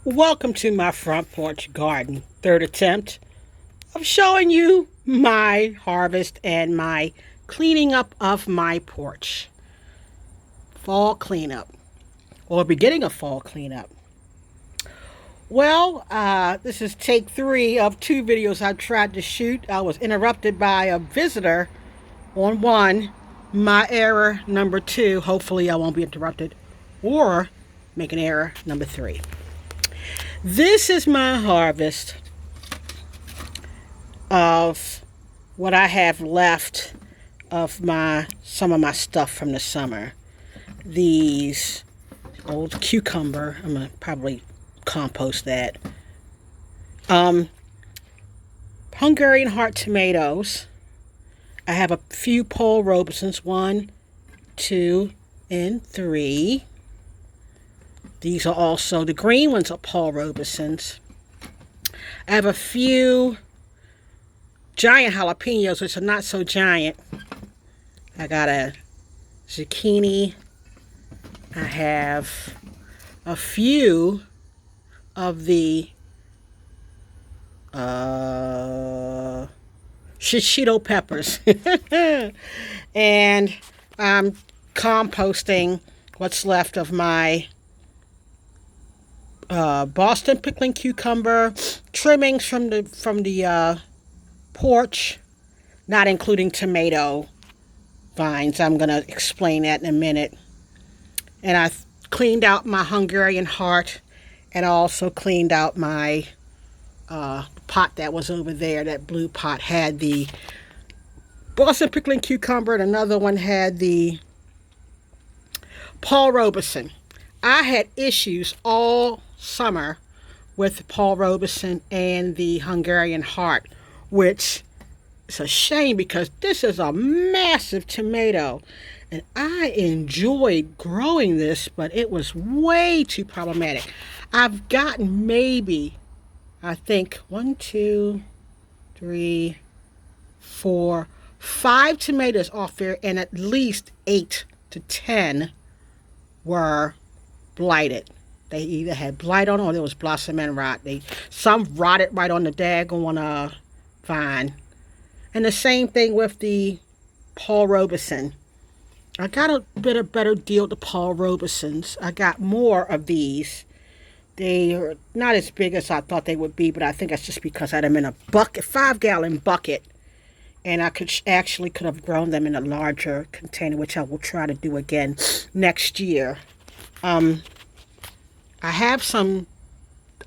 Welcome to my front porch garden. Third attempt of showing you my harvest and my cleaning up of my porch. Fall cleanup, or beginning of fall cleanup. Well, this is take 3 of 2 videos I tried to shoot. I was interrupted by a visitor on one. My error number 2. Hopefully I won't be interrupted or make an error number 3. This is my harvest of what I have left of some of my stuff from the summer. These old cucumber, I'm gonna probably compost that. Hungarian heart tomatoes. I have a few Paul Robesons, 1, 2, and 3. These are also, the green ones are Paul Robesons. I have a few giant jalapenos, which are not so giant. I got a zucchini. I have a few of the shishito peppers. And I'm composting what's left of my Boston pickling cucumber, trimmings from the porch, not including tomato vines. I'm going to explain that in a minute. And I cleaned out my Hungarian heart, and I also cleaned out my pot that was over there. That blue pot had the Boston pickling cucumber, and another one had the Paul Robeson. I had issues all summer with Paul Robeson and the Hungarian heart, which is a shame because this is a massive tomato. And I enjoyed growing this, but it was way too problematic. I've gotten maybe, I think, 1, 2, 3, 4, 5 tomatoes off there, and at least 8 to 10 were blighted. They either had blight on or there was blossom and rot. Some rotted right on the daggone vine. And the same thing with the Paul Robeson. I got a bit of better deal with the Paul Robesons. I got more of these. They are not as big as I thought they would be, but I think that's just because I had them in a bucket, 5-gallon bucket. And I could have grown them in a larger container, which I will try to do again next year. I have some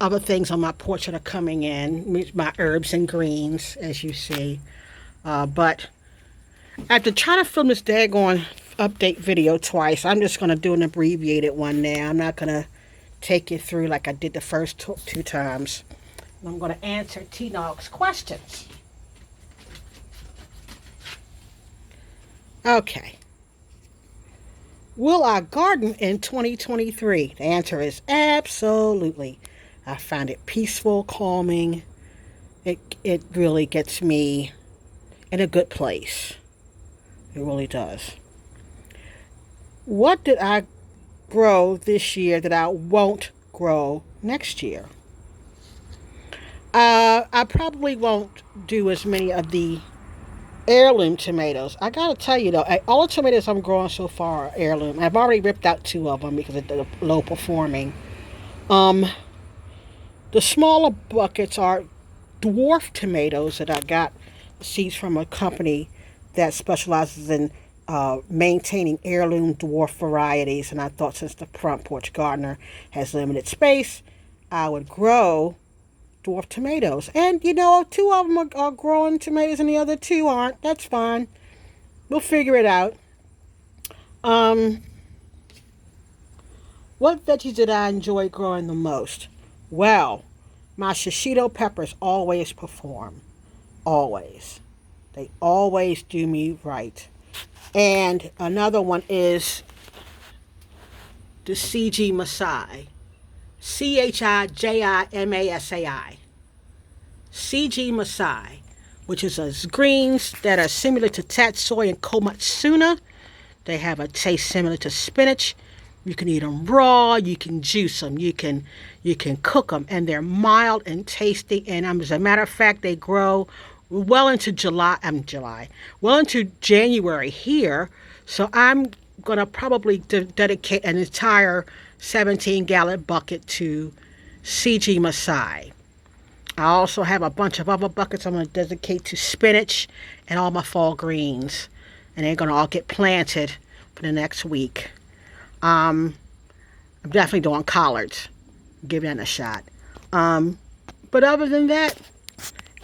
other things on my porch that are coming in, my herbs and greens, as you see. But after trying to film this daggone update video twice, I'm just going to do an abbreviated one now. I'm not going to take you through like I did the first 2 times. I'm going to answer T-Nog's questions. Okay. Will I garden in 2023? The answer is absolutely. I find it peaceful, calming. It really gets me in a good place. It really does. What did I grow this year that I won't grow next year? I probably won't do as many of the heirloom tomatoes. I gotta tell you though, all the tomatoes I'm growing so far are heirloom. I've already ripped out 2 of them because they're low performing. The smaller buckets are dwarf tomatoes that I got seeds from a company that specializes in maintaining heirloom dwarf varieties. And I thought since the front porch gardener has limited space, I would grow dwarf tomatoes. And 2 of them are growing tomatoes and the other 2 aren't. That's fine. We'll figure it out. What veggies did I enjoy growing the most? Well, my shishito peppers always perform. Always. They always do me right. And another one is the CG Masai. CHIJIMASAI. CG Masai, which is greens that are similar to tatsoi and komatsuna. They have a taste similar to spinach. You can eat them raw. You can juice them. You can cook them, and they're mild and tasty. And as a matter of fact, they grow well into well into January here. So I'm gonna probably dedicate an entire 17-gallon bucket to CG Masai. I also have a bunch of other buckets I'm going to dedicate to spinach and all my fall greens. And they're going to all get planted for the next week. I'm definitely doing collards. Give that a shot. But other than that,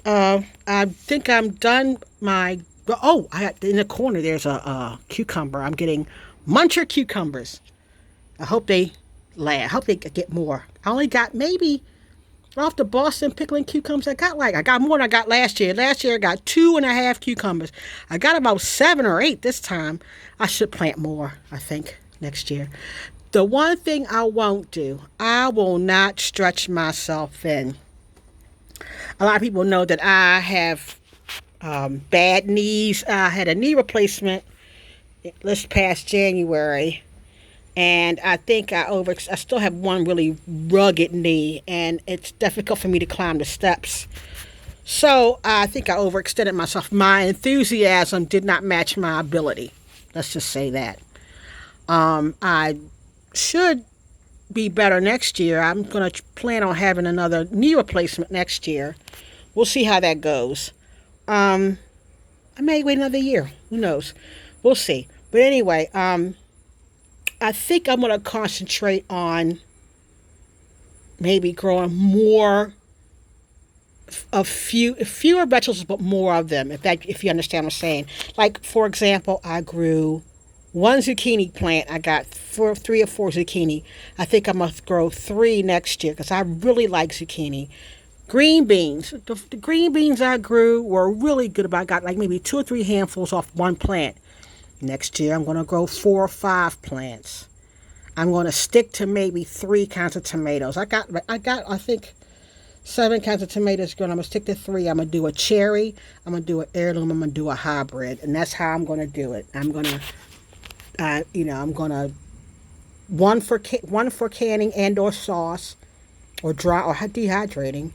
I think I'm done my... Oh, in the corner there's a cucumber. I'm getting muncher cucumbers. I hope they last. I hope they get more. I only got maybe... Off the Boston pickling cucumbers, I got more than I got last year. Last year I got 2.5 cucumbers. I got about 7 or 8 this time. I should plant more, I think, next year. The one thing I won't do, I will not stretch myself thin. A lot of people know that I have bad knees. I had a knee replacement this past January. And I think I still have one really rugged knee, and it's difficult for me to climb the steps. So I think I overextended myself. My enthusiasm did not match my ability. Let's just say that. I should be better next year. I'm going to plan on having another knee replacement next year. We'll see how that goes. I may wait another year. Who knows? We'll see. But anyway, I think I'm going to concentrate on maybe growing fewer vegetables, but more of them, if you understand what I'm saying. Like, for example, I grew one zucchini plant. I got 3 or 4 zucchini. I think I must grow 3 next year because I really like zucchini. Green beans. The green beans I grew were really good. I got like maybe 2 or 3 handfuls off one plant. Next year, I'm going to grow 4 or 5 plants. I'm going to stick to maybe 3 kinds of tomatoes. I got, I think, 7 kinds of tomatoes grown. I'm going to stick to 3. I'm going to do a cherry. I'm going to do an heirloom. I'm going to do a hybrid. And that's how I'm going to do it. I'm going to, one for canning and or sauce, or dry or dehydrating.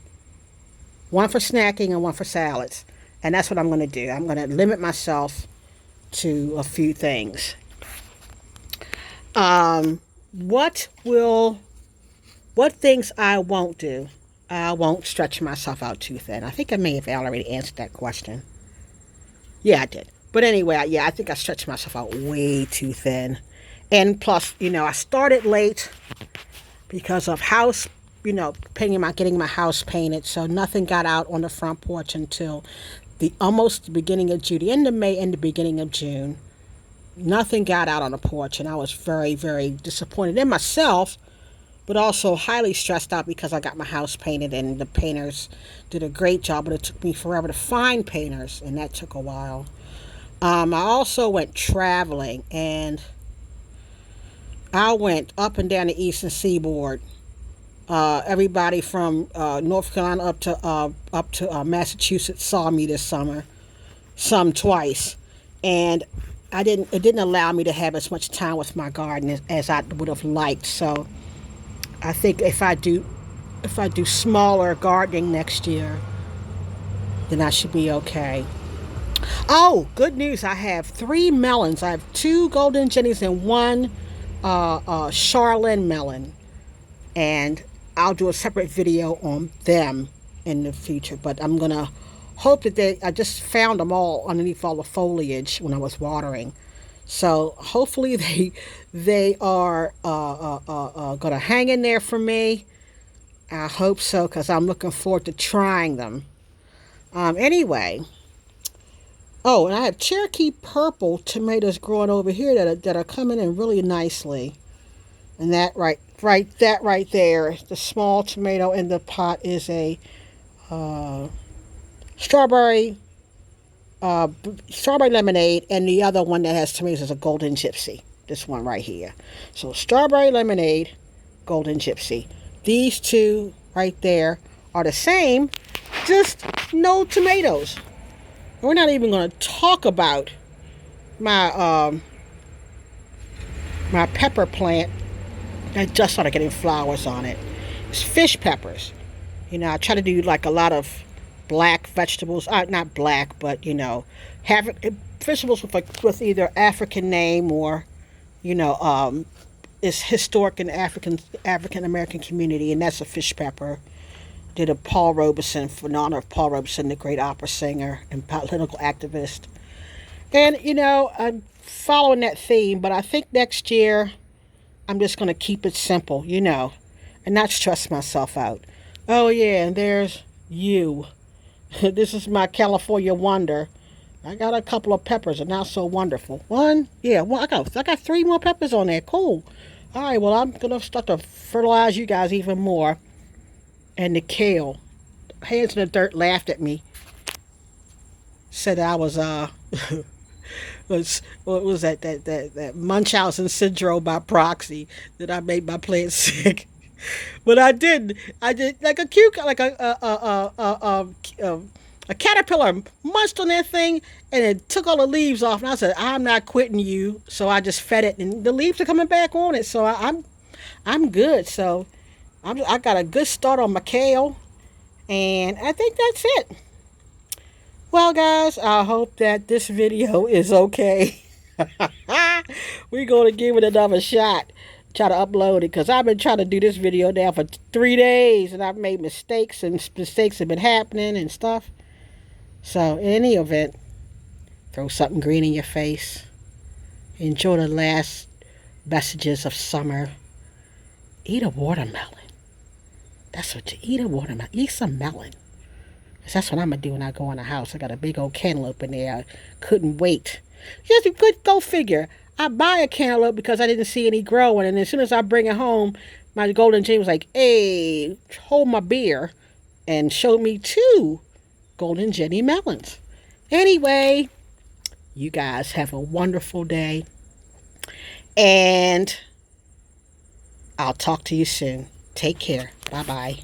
1 for snacking and 1 for salads. And that's what I'm going to do. I'm going to limit myself to a few things. What things I won't do? I won't stretch myself out too thin. I think I may have already answered that question. Yeah, I did. But anyway, I think I stretched myself out way too thin. And plus, I started late because of getting my house painted. So nothing got out on the front porch until almost the beginning of June, the end of May and the beginning of June. Nothing got out on the porch, and I was very, very disappointed in myself, but also highly stressed out because I got my house painted, and the painters did a great job, but it took me forever to find painters, and that took a while. I also went traveling, and I went up and down the eastern seaboard. Everybody from North Carolina up to Massachusetts saw me this summer, some twice, and it didn't allow me to have as much time with my garden as I would have liked. So I think if I do smaller gardening next year, then I should be okay. Oh, good news! I have 3 melons. I have 2 golden jennies and 1 Charlene melon, and I'll do a separate video on them in the future. But I'm gonna hope that I just found them all underneath all the foliage when I was watering. So hopefully they are gonna hang in there for me. I hope so, because I'm looking forward to trying them. Anyway. Oh, and I have Cherokee purple tomatoes growing over here that are coming in really nicely. And that right there, the small tomato in the pot is a strawberry lemonade, and the other one that has tomatoes is a golden gypsy. This one right here. So strawberry lemonade, golden gypsy. These 2 right there are the same, just no tomatoes. We're not even going to talk about my my pepper plant I just started getting flowers on it. It's fish peppers. I try to do like a lot of black vegetables. Not black, but have vegetables with either African name or is historic in the African American community, and that's a fish pepper. Did a Paul Robeson in honor of Paul Robeson, the great opera singer and political activist. And I'm following that theme, but I think next year I'm just going to keep it simple, and not stress myself out. Oh yeah, and there's you. This is my California wonder. I got a couple of peppers, and not so wonderful. One, yeah, well, I got 3 more peppers on there. Cool. All right, well, I'm gonna start to fertilize you guys even more. And the kale, hands in the dirt, laughed at me. Said I was what was that Munchausen syndrome by proxy, that I made my plants sick. But I didn't. I did like a cucumber, like a caterpillar munched on that thing, and it took all the leaves off. And I said, I'm not quitting you. So I just fed it, and the leaves are coming back on it. So I'm good. So I got a good start on my kale, and I think that's it. Well, guys, I hope that this video is okay. We're going to give it another shot. Try to upload it, because I've been trying to do this video now for 3 days, and I've made mistakes, and mistakes have been happening and stuff. So, in any event, throw something green in your face. Enjoy the last vestiges of summer. Eat a watermelon. That's what you eat, a watermelon. Eat some melon. That's what I'm going to do when I go in the house. I got a big old cantaloupe in there. I couldn't wait. Just a good go figure. I buy a cantaloupe because I didn't see any growing. And as soon as I bring it home, my golden Jane was like, hey, hold my beer. And showed me 2 golden Jenny melons. Anyway, you guys have a wonderful day. And I'll talk to you soon. Take care. Bye-bye.